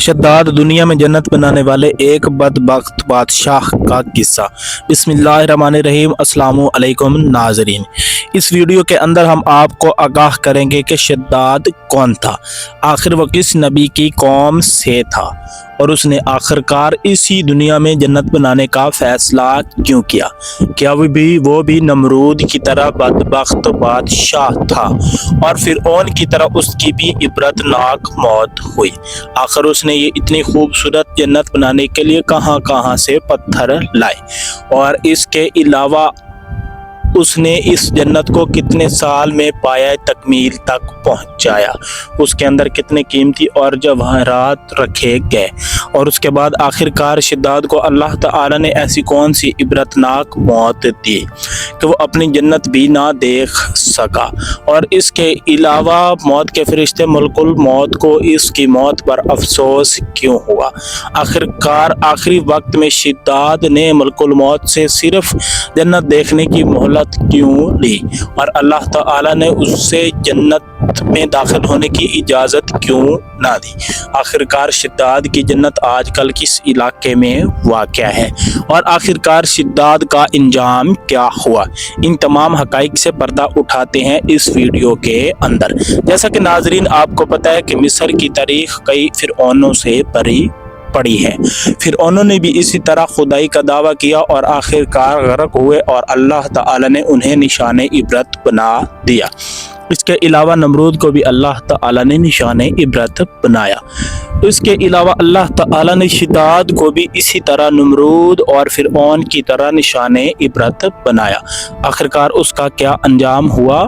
शद्दाद दुनिया में जन्नत बनाने वाले एक बदबख्त बादशाह का किस्सा। बिस्मिल्लाहिर्रहमानिर्रहीम। अस्सलामु अलैकुम नाज़रीन, इस वीडियो के अंदर हम आपको आगाह करेंगे कि शद्दाद कौन था, आखिर वो किस नबी की कौम से था और उसने आखिरकार इसी दुनिया में जन्नत बनाने का फैसला क्यों किया। क्या वो भी नमरूद की तरह बदबख्त बादशाह था और फिरऔन की तरह उसकी भी इबरतनाक मौत हुई। आखिर उसने ये इतनी खूबसूरत जन्नत बनाने के लिए कहां कहां से पत्थर लाए और इसके अलावा उसने इस जन्नत को कितने साल में पाया तकमील तक पहुंचाया, उसके अंदर कितने कीमती और जवाहरात रखे गए और उसके बाद आखिरकार शद्दाद को अल्लाह ताला ने ऐसी कौन सी इबरतनाक मौत दी कि वो अपनी जन्नत भी ना देख सका। और इसके अलावा मौत के फरिश्ते मलकुल मौत को इसकी मौत पर अफसोस क्यों हुआ। आखिरकार आखिरी वक्त में शद्दाद ने मलकुल मौत से सिर्फ जन्नत देखने की मोहलत क्यों ली और अल्लाह ताला ने उससे जन्नत में दाखिल होने की इजाज़त क्यों ना दी। आखिरकार शद्दाद की जन्नत आजकल किस इलाके में वाक़या है और आखिरकार शद्दाद का अंजाम क्या हुआ, इन तमाम हक़ाइक़ से पर्दा उठाते हैं इस वीडियो के अंदर। जैसा कि नाज़रीन आपको पता है कि मिस्र की तारीख़ कई फिरऔनों से भरी पड़ी है। फिर उन्होंने भी इसी तरह खुदाई का दावा किया और आखिरकार गरक हुए और अल्लाह ताला ने उन्हें निशाने इबरत बना दिया। इसके अलावा नमरूद को भी अल्लाह ताला ने निशाने इबरत बनाया। इसके अलावा अल्लाह ताला ने शद्दाद को भी इसी तरह नमरूद और फिरऔन की तरह निशाने इबरत बनाया। आखिरकार उसका क्या अंजाम हुआ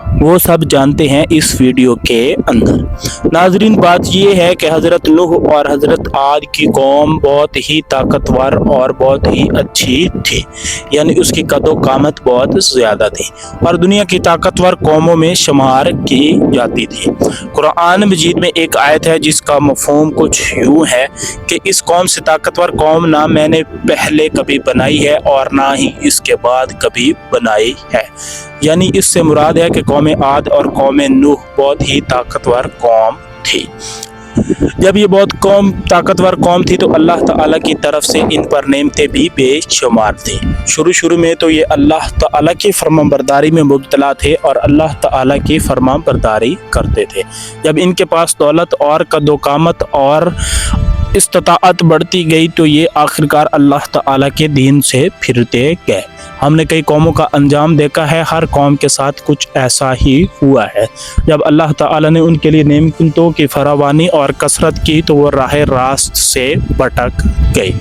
वो सब जानते हैं इस वीडियो के अंदर। नाजरीन, बात ये है कि हज़रत नूह और हज़रत आद की कौम बहुत ही ताकतवर और बहुत ही अच्छी थी, यानी उसकी कदो कामत बहुत ज़्यादा थी और दुनिया की ताकतवर कौमों में शुमार की जाती थी। कुरान मजीद में एक आयत है जिसका मफ़हूम कुछ यूँ है कि इस कौम से ताकतवर कौम ना मैंने पहले कभी बनाई है और ना ही इसके बाद कभी बनाई है। यानी इससे मुराद है कि कौम आद और कौम नूह बहुत ही ताकतवर कौम थी। जब ये बहुत ताकतवर कौम थी तो अल्लाह ताला की तरफ से इन पर नेमतें भी बेशुमार थी। शुरू में तो ये अल्लाह ताला की फरमाबरदारी में मुब्तला थे और अल्लाह ताला की फरमाबरदारी करते थे। जब इनके पास दौलत और कदोकामत और इस्ताअत बढ़ती गई तो ये आखिरकार अल्लाह ताला के दीन से फिरते गए। हमने कई कौमों का अंजाम देखा है, हर कौम के साथ कुछ ऐसा ही हुआ है। जब अल्लाह ताला ने उनके लिए नेमतों की फरावानी और कसरत की तो वो राह रास्त से भटक गई।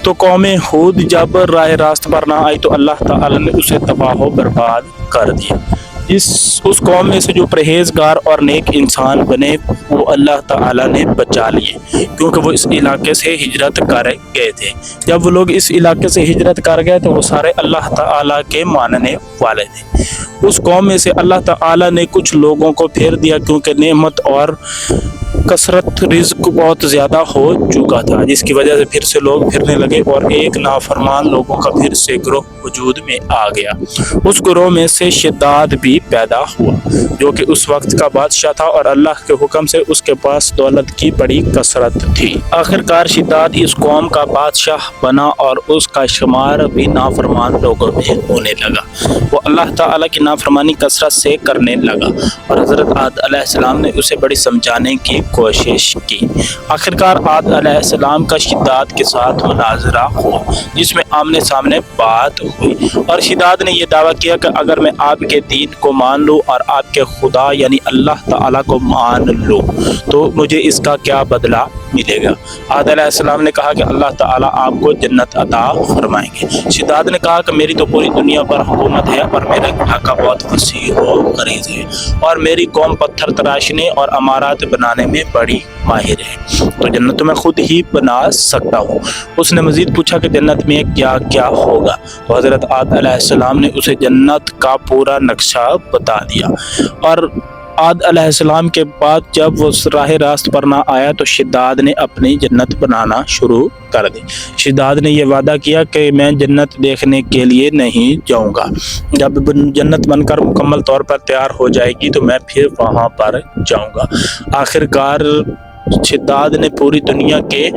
तो कौम हूद जब राह रास्त पर ना आई तो अल्लाह ताला ने उसे तबाह बर्बाद कर दिया। उस कौम में से जो परहेजगार और नेक इंसान बने वो अल्लाह ताला ने बचा लिए, क्योंकि वो इस इलाके से हिजरत कर गए थे। जब वो लोग इस इलाके से हिजरत कर गए तो वो सारे अल्लाह ताला के मानने वाले थे। उस कौम में से अल्लाह ताला ने कुछ लोगों को फेर दिया क्योंकि नेमत और कसरत रिज़्क बहुत ज़्यादा हो चुका था, जिसकी वजह से फिर से लोग फिरने लगे और एक नाफरमान लोगों का फिर से ग्रोह वजूद में आ गया। उस ग्रोह में से शद्दाद भी पैदा हुआ जो कि उस वक्त का बादशाह था और अल्लाह के हुक्म से उसके पास दौलत की बड़ी कसरत थी। आखिरकार शद्दाद इस कौम का बादशाह बना और उसका शुमार भी नाफरमान लोगों में होने लगा। वो अल्लाह ताला की नाफरमानी कसरत से करने लगा और हज़रत आद अलैहिस्सलाम ने उसे बड़ी समझाने की कोशिश की। आखिरकार आद अलैहिस्सलाम का शद्दाद के साथ मुनाजरा हुआ जिसमें आमने सामने बात हुई और शद्दाद ने यह दावा किया कि अगर मैं आपके दीन को मान लूँ और आपके खुदा यानी अल्लाह ताला को मान लूँ तो मुझे इसका क्या बदला मिलेगा। आद अलैहिस्सलाम ने कहा कि अल्लाह ताला आपको जन्नत अता फरमाएंगे। शद्दाद ने कहा कि मेरी तो पूरी दुनिया पर हुकूमत है और मेरा इलाका बहुत वसीअ और गरीज है और मेरी कौम पत्थर तराशने और अमारात बनाने में बड़ी माहिर है, तो जन्नत तो मैं खुद ही बना सकता हूँ। उसने मजीद पूछा कि जन्नत में क्या क्या होगा, तो हज़रत आद अलैहिस्सलाम ने उसे जन्नत का पूरा नक्शा बता दिया। और आद अलैहिस्सलाम के बाद जब वो राह रास्त पर ना आया तो शद्दाद ने अपनी जन्नत बनाना शुरू कर दी। शद्दाद ने यह वादा किया कि मैं जन्नत देखने के लिए नहीं जाऊंगा, जब जन्नत बनकर मुकम्मल तौर पर तैयार हो जाएगी तो मैं फिर वहां पर जाऊंगा। आखिरकार शिद्दात ने पूरी दुनिया के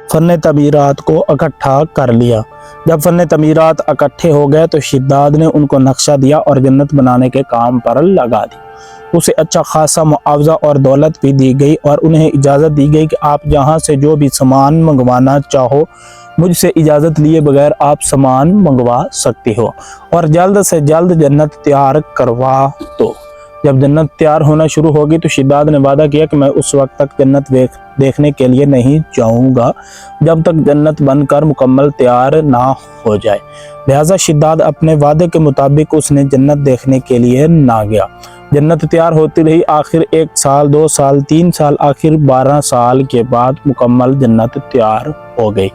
फ़न तमीरात को इकट्ठा कर लिया। जब फ़न तमीरात इकट्ठे हो गए तो शिद्दात ने उनको नक्शा दिया और जन्नत बनाने के काम पर लगा दी। उसे अच्छा खासा मुआवजा और दौलत भी दी गई और उन्हें इजाज़त दी गई कि आप जहाँ से जो भी सामान मंगवाना चाहो मुझसे इजाज़त लिए बगैर आप सामान मंगवा सकते हो और जल्द से जल्द जन्नत तैयार करवा दो। जब जन्नत तैयार होना शुरू होगी तो शिद्दात ने वादा किया कि मैं उस वक्त तक जन्नत देखने के लिए नहीं जाऊंगा जब तक जन्नत बनकर मुकम्मल तैयार ना हो जाए। लिहाजा शिद्दात अपने वादे के मुताबिक उसने जन्नत देखने के लिए ना गया। जन्नत तैयार होती रही। आखिर 1 साल, 2 साल, 3 साल, आखिर 12 साल के बाद मुकम्मल जन्नत तैयार हो गई।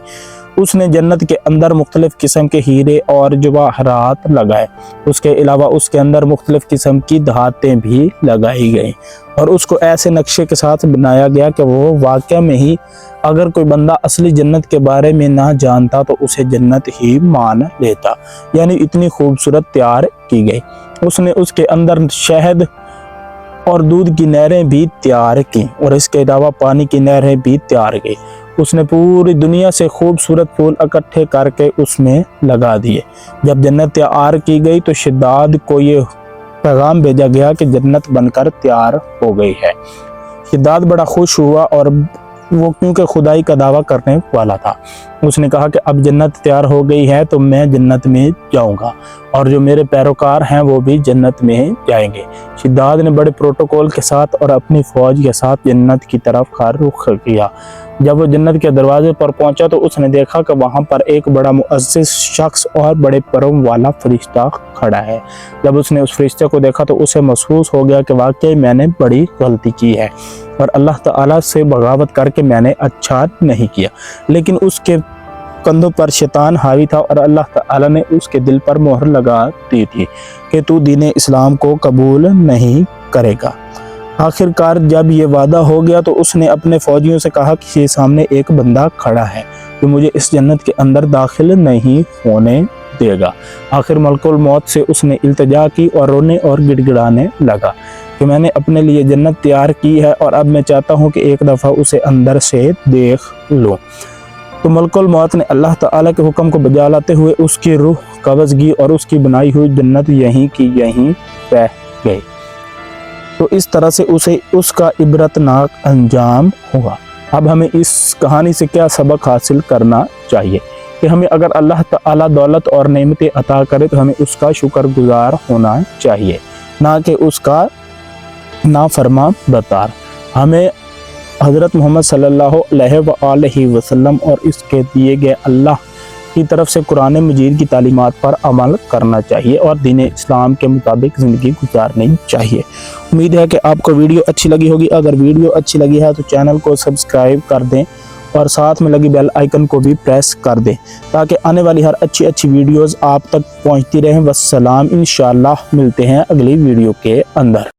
उसने जन्नत के अंदर मुख्तलिफ किस्म के हीरे और जवाहरात लगाए। उसके अलावा उसके अंदर मुख्तलिफ किस्म की धातें भी लगाई गई और उसको ऐसे नक्शे के साथ बनाया गया कि वो वाकई में ही अगर कोई बंदा असली जन्नत के बारे में ना जानता तो उसे जन्नत ही मान लेता। यानी इतनी खूबसूरत तैयार की गई। उसने उसके अंदर शहद और दूध की नहरें भी तैयार की और इसके अलावा पानी की नहरें भी तैयार की। उसने पूरी दुनिया से खूबसूरत फूल इकट्ठे करके उसमें लगा दिए। जब जन्नत तैयार की गई तो शिद्दात को ये पैगाम भेजा गया कि जन्नत बनकर तैयार हो गई है। शिद्दात बड़ा खुश हुआ और वो क्योंकि खुदाई का दावा करने वाला था। उसने कहा कि अब जन्नत तैयार हो गई है तो मैं जन्नत में जाऊंगा और जो मेरे पैरोकार हैं वो भी जन्नत में जाएंगे। शिद्दात ने बड़े प्रोटोकॉल के साथ और अपनी फौज के साथ जन्नत की तरफ का रुख किया। जब वो जन्नत के दरवाजे पर पहुंचा तो उसने देखा कि वहां पर एक बड़ा मुअज़्ज़िज़ शख्स और बड़े परम वाला फरिश्ता खड़ा है। जब उसने उस फरिश्ते को देखा तो उसे महसूस हो गया कि वाकई मैंने बड़ी गलती की है और अल्लाह ताला से बगावत करके मैंने अच्छा नहीं किया। लेकिन उसके कंधों पर शैतान हावी था और अल्लाह ताला ने उसके दिल पर मोहर लगा दी थी कि तू दीन इस्लाम को कबूल नहीं करेगा। आखिरकार जब ये वादा हो गया तो उसने अपने फौजियों से कहा कि ये सामने एक बंदा खड़ा है जो मुझे इस जन्नत के अंदर दाखिल नहीं होने देगा। आखिर मलकुल मौत से उसने इल्तिजा की और रोने और गिड़गिड़ाने लगा कि मैंने अपने लिए जन्नत तैयार की है और अब मैं चाहता हूँ कि एक दफ़ा उसे अंदर से देख लूँ। तो मलकुल मौत ने अल्लाह ताला के हुक्म को बजा लाते हुए उसकी रूह कब्ज़ की और उसकी बनाई हुई जन्नत यहीं की यहीं रह गई। तो इस तरह से उसे उसका इबरतनाक अंजाम हुआ। अब हमें इस कहानी से क्या सबक हासिल करना चाहिए कि हमें अगर अल्लाह ताला दौलत और नेमतें अता करे तो हमें उसका शुक्रगुजार होना चाहिए, ना कि उसका नाफरमा बरदार। हमें हज़रत मोहम्मद सल्लल्लाहु अलैहि वसल्लम और इसके दिए गए अल्लाह की तरफ से कुरान मजीद की तालीमात पर अमल करना चाहिए और दीन इस्लाम के मुताबिक ज़िंदगी गुजारनी चाहिए। उम्मीद है कि आपको वीडियो अच्छी लगी होगी। अगर वीडियो अच्छी लगी है तो चैनल को सब्सक्राइब कर दें और साथ में लगी बेल आइकन को भी प्रेस कर दें ताकि आने वाली हर अच्छी वीडियोज़ आप तक पहुँचती रहें। वस्सलाम, इंशाअल्लाह मिलते हैं अगली वीडियो के अंदर।